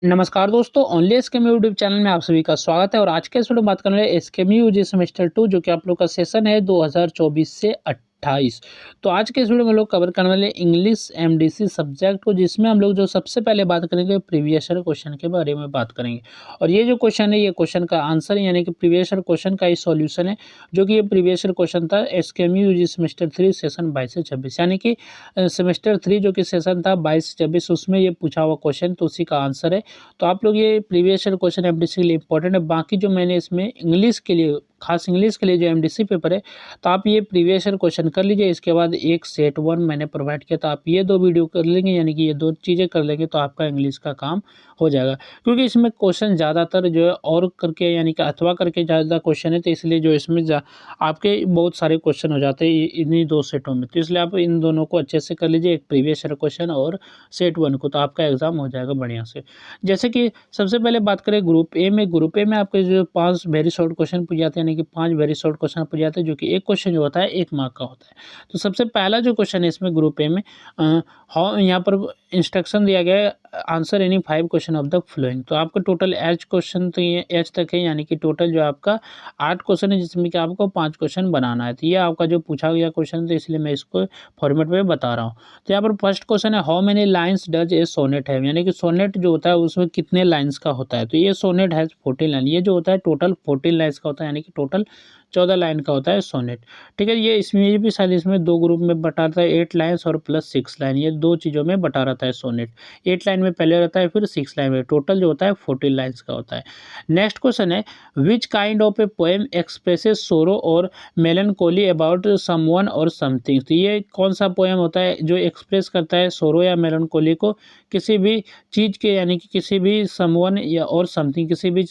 नमस्कार दोस्तों, only SKM YouTube channel में आप सभी का स्वागत है और आज के इस वीडियो में बात करने वाले एसकेएम यूजी सेमेस्टर 2 जो कि आप लोग का सेशन है 2024 से 28। तो आज के इस वीडियो में लोग कवर करने वाले इंग्लिश एमडीसी सब्जेक्ट को, जिसमें हम लोग जो सबसे पहले बात करेंगे प्रीवियस ईयर क्वेश्चन के बारे में बात करेंगे। और ये जो क्वेश्चन है, ये क्वेश्चन का आंसर यानी कि प्रीवियस ईयर क्वेश्चन का ही सॉल्यूशन है, जो कि ये प्रीवियस ईयर क्वेश्चन था एसकेएम यूजी सेमेस्टर 3 सेशन 22 से 26, यानी कि सेमेस्टर 3 जो कि सेशन था 22 से 26, उसमें ये पूछा हुआ क्वेश्चन, तो उसी का आंसर है। तो आप लोग ये प्रीवियस ईयर क्वेश्चन एमडीसी के लिए इंपॉर्टेंट है। बाकी जो मैंने इसमें इंग्लिश के लिए, खास इंग्लिश के लिए जो एमडीसी पेपर है, तो आप ये प्रीवियस ईयर क्वेश्चन कर लीजिए। इसके बाद एक सेट 1 मैंने प्रोवाइड किया, तो आप ये 2 वीडियो कर लेंगे, यानी कि ये 2 चीज़ें कर लेंगे तो आपका इंग्लिश का काम हो जाएगा। क्योंकि इसमें क्वेश्चन ज़्यादातर जो है और करके यानी कि अथवा करके ज़्यादा क्वेश्चन है, तो इसलिए जो इसमें आपके बहुत सारे क्वेश्चन हो जाते हैं इन्हीं 2 सेटों में। तो इसलिए आप इन दोनों को अच्छे से कर लीजिए, एक प्रीवियस ईयर क्वेश्चन और सेट 1 को, तो आपका एग्ज़ाम हो जाएगा बढ़िया से। जैसे कि सबसे पहले बात करें ग्रुप ए में आपके जो 5 वेरी शॉर्ट क्वेश्चन पूछ जाते हैं, यानी कि 5 वेरी शॉर्ट क्वेश्चन पूछ जाते हैं, जो कि एक क्वेश्चन जो होता है 1 मार्क का होता है। तो सबसे पहला जो क्वेश्चन है इसमें ग्रुप ए में, हाउ यहाँ पर इंस्ट्रक्शन दिया गया है, answer any 5 question of the following. तो आपका टोटल एच क्वेश्चन, तो ये एच तक है, यानी कि टोटल जो आपका 8 क्वेश्चन है, जिसमें कि आपको 5 क्वेश्चन बनाना है। तो ये आपका जो पूछा गया क्वेश्चन, तो इसलिए मैं इसको फॉर्मेट में बता रहा हूँ। तो यहाँ पर फर्स्ट क्वेश्चन है, how many lines does a sonnet है, यानी कि सोनेट जो होता है उसमें कितने लाइन्स का होता है। तो ये सोनेट हैज़ 14 लाइन, ये जो होता है टोटल 14 लाइन्स का होता है, यानी कि टोटल 14 लाइन का होता है सोनेट। ठीक है, ये इसमें भी शायद इसमें 2 ग्रुप में बटा रहता है, 8 लाइन्स और प्लस 6 लाइन, ये 2 चीज़ों में बटा रहता है सोनेट। 8 लाइन में पहले रहता है, फिर 6 लाइन में, टोटल जो होता है 14 लाइन्स का होता है। नेक्स्ट क्वेश्चन है, which kind of a poem expresses सोरो और मेलनकोली अबाउट समवन और समथिंग। तो ये कौन सा पोएम होता है जो एक्सप्रेस करता है सोरो या मेलनकोली को किसी भी चीज़ के, यानी कि किसी भी समवन या और समथिंग, किसी भी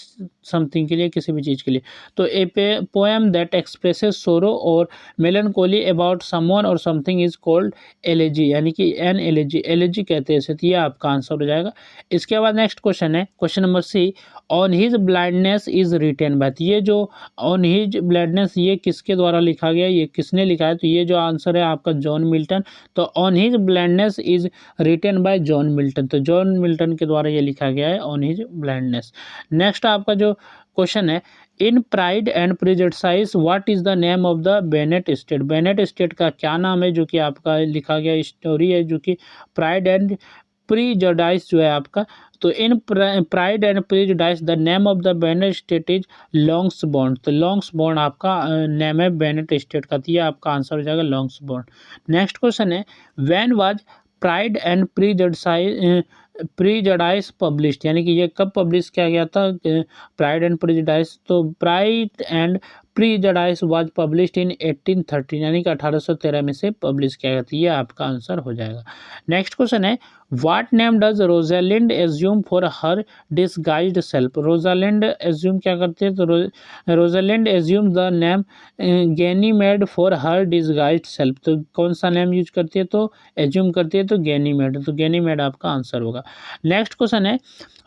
समथिंग के लिए, किसी भी चीज़ के लिए। तो ए पोएम दैट एक्सप्रेसेस सोरो और मेलनकोली अबाउट समवन और समथिंग इज कॉल्ड एलेजी, यानी कि एन एलेजी, एलेजी कहते हैं इसे। तो ये आपका आंसर हो जाएगा। इसके बाद नेक्स्ट क्वेश्चन है, question number C, on his blindness is written by. ये जो ऑन हिज ब्लाइंडनेस, ये किसके द्वारा लिखा गया, ये किसने लिखा है। तो ये जो आंसर है आपका जॉन मिल्टन। तो on his blindness is written bye John Milton, तो जॉन मिल्टन के द्वारा ये लिखा गया है ऑन हिज ब्लाइंडनेस। नेक्स्ट आपका जो क्वेश्चन है, in Pride and Prejudice what is the name of the Bennet state. Bennet state का क्या नाम है, जो कि आपका लिखा गया स्टोरी है, जो कि प्राइड एंड प्रीजुडाइस जो है आपका। तो in Pride and Prejudice the name of the Bennet state is Longbourn. तो लॉन्ग्स बॉन्ड आपका नेम है बेनेट स्टेट का, तो ये आपका आंसर हो जाएगा लॉन्ग्स बॉन्ड। नेक्स्ट क्वेश्चन है, when was Pride and Prejudice published, यानी कि ये कब पब्लिश किया गया था, प्राइड एंड प्रीजुडाइस। तो Pride and Prejudice was published in 1813, यानी कि 1813 में से पब्लिश किया गया था। ये आपका आंसर हो जाएगा। नेक्स्ट क्वेश्चन है, what name does Rosalind assume for her disguised self. Rosalind assume क्या करते हैं, तो Rosalind assume the name Ganymede for her disguised self. तो कौन सा नेम यूज करती है, तो एज्यूम करती है तो गैनीमेड, तो गैनीमेड आपका आंसर होगा। नेक्स्ट क्वेश्चन है,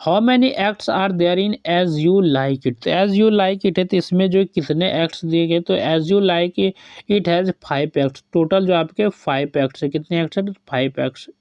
how many acts are there in as you like it. तो एज यू लाइक इट है, तो इसमें जो कितने एक्ट्स दिए गए, तो as you like it has 5 acts. Total जो आपके 5 एक्ट्स है, कितने एक्ट्स है, तो 5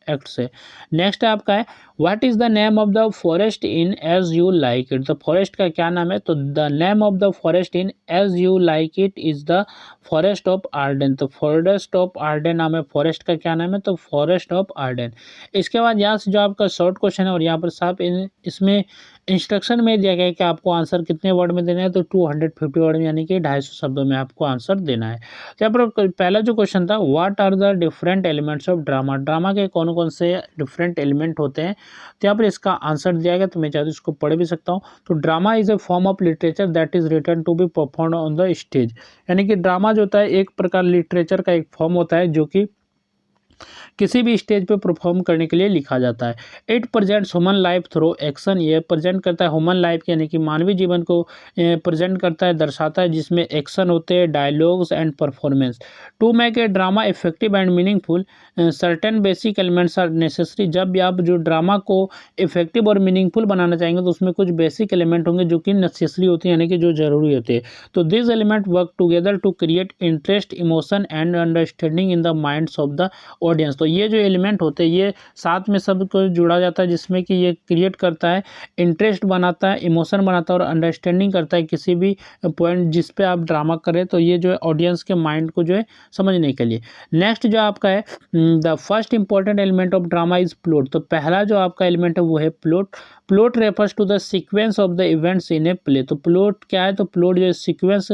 एक्ट्स है। नेक्स्ट आपका है, what is the name of the forest in as you like it. तो फॉरेस्ट का क्या नाम है, तो the name of the forest in as you like it is the forest of Arden. तो फॉरेस्ट ऑफ आर्डन नाम है forest का, क्या नाम है, तो फॉरेस्ट ऑफ आर्डन। इसके बाद यहाँ से जो आपका शॉर्ट क्वेश्चन है, और यहाँ पर साफ इसमें इंस्ट्रक्शन में दिया गया है कि आपको आंसर कितने वर्ड में देना है, तो 250 वर्ड में, यानी कि 250 शब्दों में आपको आंसर देना है। तो यहाँ पर पहला जो क्वेश्चन था, what are the different elements of drama. Drama के कौन कौन से डिफरेंट एलिमेंट होते हैं, तो यहाँ पर इसका आंसर दिया गया, तो मैं चाहता हूँ इसको पढ़ भी सकता हूँ। तो drama is a form of literature that is written to be performed on the stage, यानी कि ड्रामा जो होता है एक प्रकार लिटरेचर का एक फॉर्म होता है, जो कि किसी भी स्टेज पे परफॉर्म करने के लिए लिखा जाता है। It presents human life through action, ये प्रेजेंट करता है ह्यूमन लाइफ यानी कि मानवीय जीवन को प्रेजेंट करता है, दर्शाता है, जिसमें एक्शन होते हैं, dialogues and performance. To make a drama effective and meaningful certain basic elements are necessary. जब भी आप जो ड्रामा को इफेक्टिव और मीनिंगफुल बनाना चाहेंगे, तो उसमें कुछ बेसिक एलिमेंट होंगे जो कि नेसेसरी होते हैं, यानी कि जो जरूरी होते हैं। तो this element work together to create interest, emotion and understanding in the minds of the audience. तो ये जो एलिमेंट होते हैं ये साथ में सब को जुड़ा जाता है, जिसमें कि ये क्रिएट करता है, इंटरेस्ट बनाता है, इमोशन बनाता है और अंडरस्टैंडिंग करता है किसी भी पॉइंट जिस पे आप ड्रामा करें, तो ये जो है ऑडियंस के माइंड को जो है समझने के लिए। नेक्स्ट जो आपका है the first important element of drama is plot. तो पहला जो आपका एलिमेंट है वो है plot. Plot refers to the sequence of the events in a play. तो प्लॉट क्या है, तो प्लॉट जो है सीक्वेंस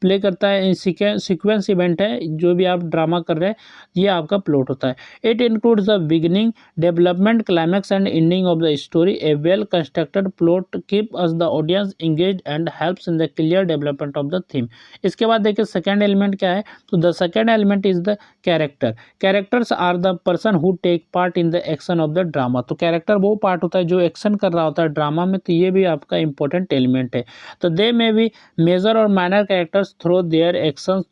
प्ले करता है, सीक्वेंस इवेंट है जो भी आप ड्रामा कर रहे हैं, ये आपका प्लॉट होता है। It includes the beginning, development, climax and ending of the story. A well constructed plot keep us the audience engaged and helps in the clear development of the theme. इसके बाद देखिए सेकेंड एलिमेंट क्या है, तो the second element is the character. Characters are the person who take part in the action of the drama. तो character वो part होता है जो एक्शन कर रहा होता है ड्रामा में, तो ये भी आपका इंपॉर्टेंट एलिमेंट है। तो दे मे बी मेजर और minor characters through their actions,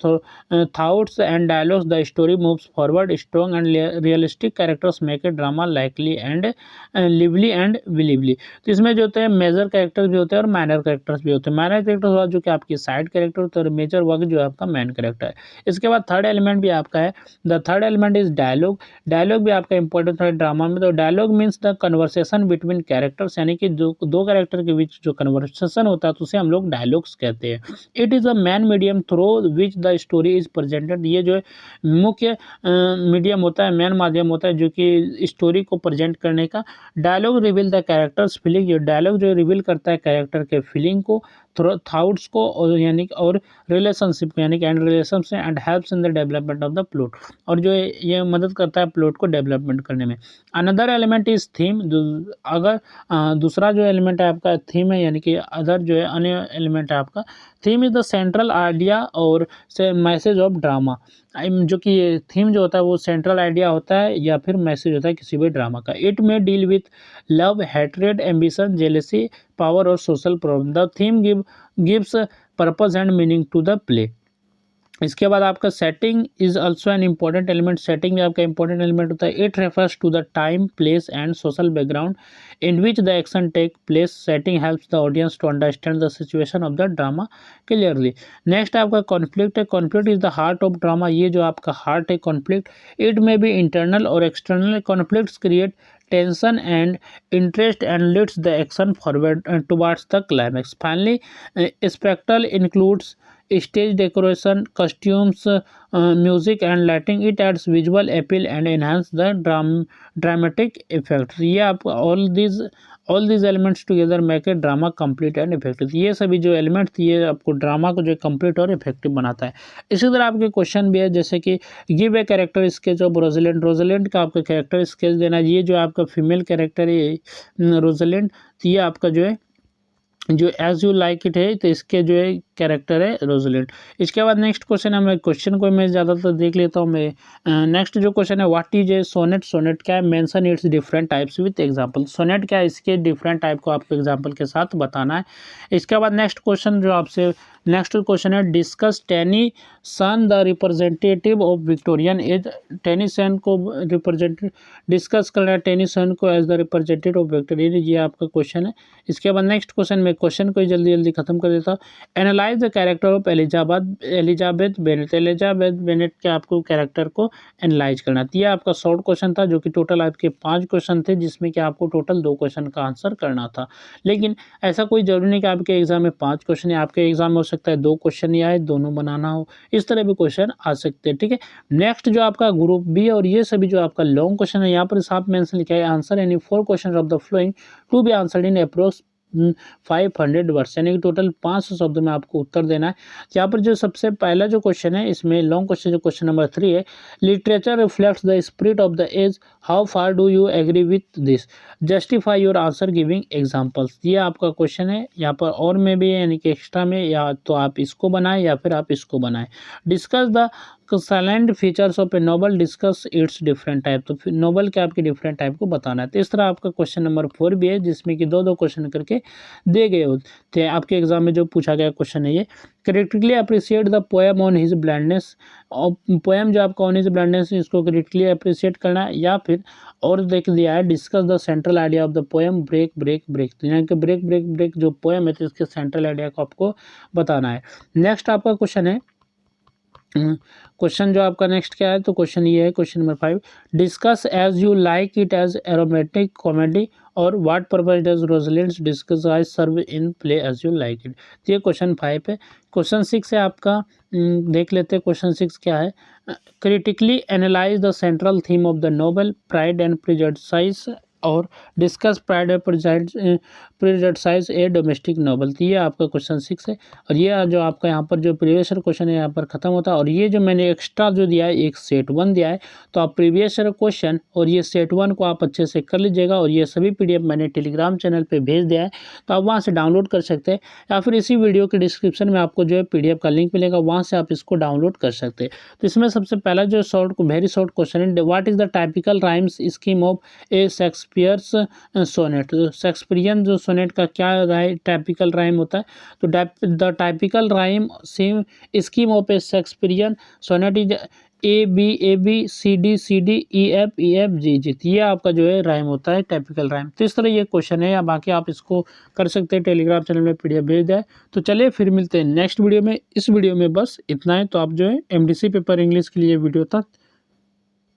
thoughts and dialogues the story moves forward. Strong and realistic characters make a drama likely and lively and believably. तो इसमें जो होते हैं मेजर कैरेक्टर्स भी होते हैं और माइनर कैरेक्टर्स भी होते हैं। माइनर कैरेक्टर्स हुआ जो कि आपकी साइड कैरेक्टर होता है और मेजर वर्क जो है आपका मेन कैरेक्टर है। इसके बाद थर्ड एलिमेंट भी आपका है, the third element is dialogue. Dialogue भी आपका इंपॉर्टेंट है ड्रामा में। तो dialogue means the conversation between characters, यानी कि जो दो कैरेक्टर के बीच जो कन्वर्सेशन होता है तो उसे हम लोग डायलॉग्स कहते हैं। It is a man medium through which the story is presented. ये जो है मुख्य मीडियम होता है, मैन माध्यम होता है जो कि स्टोरी को प्रेजेंट करने का। Dialogue reveal the characters feeling. ये डायलॉग जो रिवील करता है कैरेक्टर के फीलिंग को, थॉट्स को और यानी और रिलेशनशिप को, यानी कि एंड रिलेशन से, and helps in the development of the plot. और जो है ये मदद करता है प्लॉट को डेवलपमेंट करने में। Another element is theme. अगर दूसरा जो एलिमेंट है आपका थीम है, यानी कि अदर जो है अन्य एलिमेंट है आपका। Theme is the central idea और मैसेज ऑफ ड्रामा। जो कि ये थीम जो होता है वो सेंट्रल आइडिया होता है या फिर मैसेज होता है किसी भी ड्रामा का। It may deal with love, hatred, ambition, jealousy, power और social problem. The theme gives purpose and meaning to the play. इसके बाद आपका setting is also an important element. Setting भी आपका इंपॉर्टेंट एलिमेंट होता है। It refers to the time, place and social background in which the action take place. Setting helps the audience to understand the situation of the drama clearly. Next आपका conflict है। Conflict is the heart of drama. ये जो आपका heart है conflict. It में B internal और external. Conflicts create tension and interest and leads the action forward towards the climax. Finally spectral includes stage decoration, costumes, music and lighting. It adds visual appeal and enhance the dramatic effect. ये आप all these elements together make a drama complete and effective। ये सभी जो element थी ये आपको drama को जो कंप्लीट और इफेक्टिव बनाता है। इसी तरह आपके क्वेश्चन भी है, जैसे कि give a character sketch of Rosalind. Rosalind का आपका कैरेक्टर स्केच देना है। ये जो आपका फीमेल कैरेक्टर है रोजलिंड, तो ये आपका जो है जो एज यू लाइक इट है, तो इसके जो है कैरेक्टर है रोजलिंड। इसके बाद नेक्स्ट क्वेश्चन है, मैं क्वेश्चन को मैं ज़्यादातर देख लेता हूँ मैं। नेक्स्ट जो क्वेश्चन है, what is a sonnet. Sonnet क्या है, mention its different types with example. Sonnet क्या है, इसके डिफरेंट टाइप को आपको एग्जांपल के साथ बताना है। इसके बाद नेक्स्ट क्वेश्चन जो आपसे नेक्स्ट क्वेश्चन है, discuss Tennyson the representative of Victorian age. Tennyson को डिस्कस करना है, टेनीसन को as the representative of Victorian. ये आपका क्वेश्चन है। इसके बाद नेक्स्ट क्वेश्चन में क्वेश्चन को जल्दी जल्दी खत्म कर देता हूँ। Analyse the character of Elizabeth Bennet. Elizabeth Bennet के आपको कैरेक्टर को एनालाइज करना है। ये आपका शॉर्ट क्वेश्चन था जो कि टोटल आपके 5 क्वेश्चन थे, जिसमें कि आपको टोटल 2 क्वेश्चन का आंसर करना था। लेकिन ऐसा कोई जरूरी नहीं कि आपके एग्जाम में 5 क्वेश्चन है, आपके एग्जाम में हो सकता है 2 क्वेश्चन ही आए, दोनों बनाना हो, इस तरह भी क्वेश्चन आ सकते हैं। ठीक है। नेक्स्ट जो आपका ग्रुप बी और ये सभी जो आपका लॉन्ग क्वेश्चन है, यहाँ पर साफ मेंशन लिखा है answer any 4 question of the following to be answered in approx 500 words, यानी कि टोटल 500 शब्द में आपको उत्तर देना है। यहाँ पर जो सबसे पहला जो क्वेश्चन है, इसमें लॉन्ग क्वेश्चन जो क्वेश्चन नंबर 3 है, literature reflects the spirit of the age, how far do you agree with this, justify your answer giving examples. ये आपका क्वेश्चन है। यहाँ पर और में भी है, यानी कि एक्स्ट्रा में, या तो आप इसको बनाएं या फिर आप इसको बनाएं। Discuss the salient features of A novel, discuss it's different type. तो फिर नोवेल के आपके डिफरेंट टाइप को बताना है। तो इस तरह आपका क्वेश्चन नंबर 4 भी है, जिसमें कि 2-2 क्वेश्चन करके दे गए होते हैं। आपके एग्जाम में जो पूछा गया क्वेश्चन है ये। Critically appreciate the poem on his blindness. और पोएम जो आपका ऑन हिज ब्लाइंडनेस, इसको क्रिटिकली अप्रिशिएट करना है। या फिर और देख दिया है, discuss the central idea of the poem, break break break. तो यानी कि ब्रेक ब्रेक ब्रेक जो पोएम है, तो इसके सेंट्रल आइडिया को आपको बताना है। नेक्स्ट आपका क्वेश्चन है, क्वेश्चन जो आपका नेक्स्ट क्या है, तो क्वेश्चन ये है, question number 5, discuss as you like it as a romantic comedy और what purpose does Rosalind's disguise serve in play as you like it. तो ये क्वेश्चन 5 है। क्वेश्चन 6 है आपका, देख लेते हैं क्वेश्चन 6 क्या है। Critically analyse the central theme of the novel Pride and Prejudice और discuss Pride and Prejudice a domestic novel. तो ये आपका क्वेश्चन 6 है। और ये जो आपका यहाँ पर जो प्रीवियस ईयर क्वेश्चन है यहाँ पर खत्म होता है। और ये जो मैंने एक्स्ट्रा जो दिया है, एक सेट 1 दिया है, तो आप प्रीवियस ईयर क्वेश्चन और ये सेट 1 को आप अच्छे से कर लीजिएगा। और ये सभी पीडीएफ मैंने टेलीग्राम चैनल पे भेज दिया है, तो आप वहाँ से डाउनलोड कर सकते हैं, या फिर इसी वीडियो के डिस्क्रिप्शन में आपको जो है पीडीएफ का लिंक मिलेगा, वहाँ से आप इसको डाउनलोड कर सकते हैं। तो इसमें सबसे पहला जो वेरी शॉर्ट क्वेश्चन है, what is the typical rhymes scheme of a Shakespeare's sonnet. तो शेक्सपियरियन जो सोनेट का क्या टाइपिकल राइम होता है, तो the typical rhyme scheme of a Shakespearean sonnet is ABAB CD CD EFEFGG। ये आपका जो है राइम होता है, टाइपिकल राइम। तो इस तरह ये क्वेश्चन है, या बाकी आप इसको कर सकते हैं, टेलीग्राम चैनल में पीडीएफ भेज दिया है। तो चलिए फिर मिलते हैं नेक्स्ट वीडियो में। इस वीडियो में बस इतना है। तो आप जो है MDC पेपर इंग्लिश के लिए वीडियो तक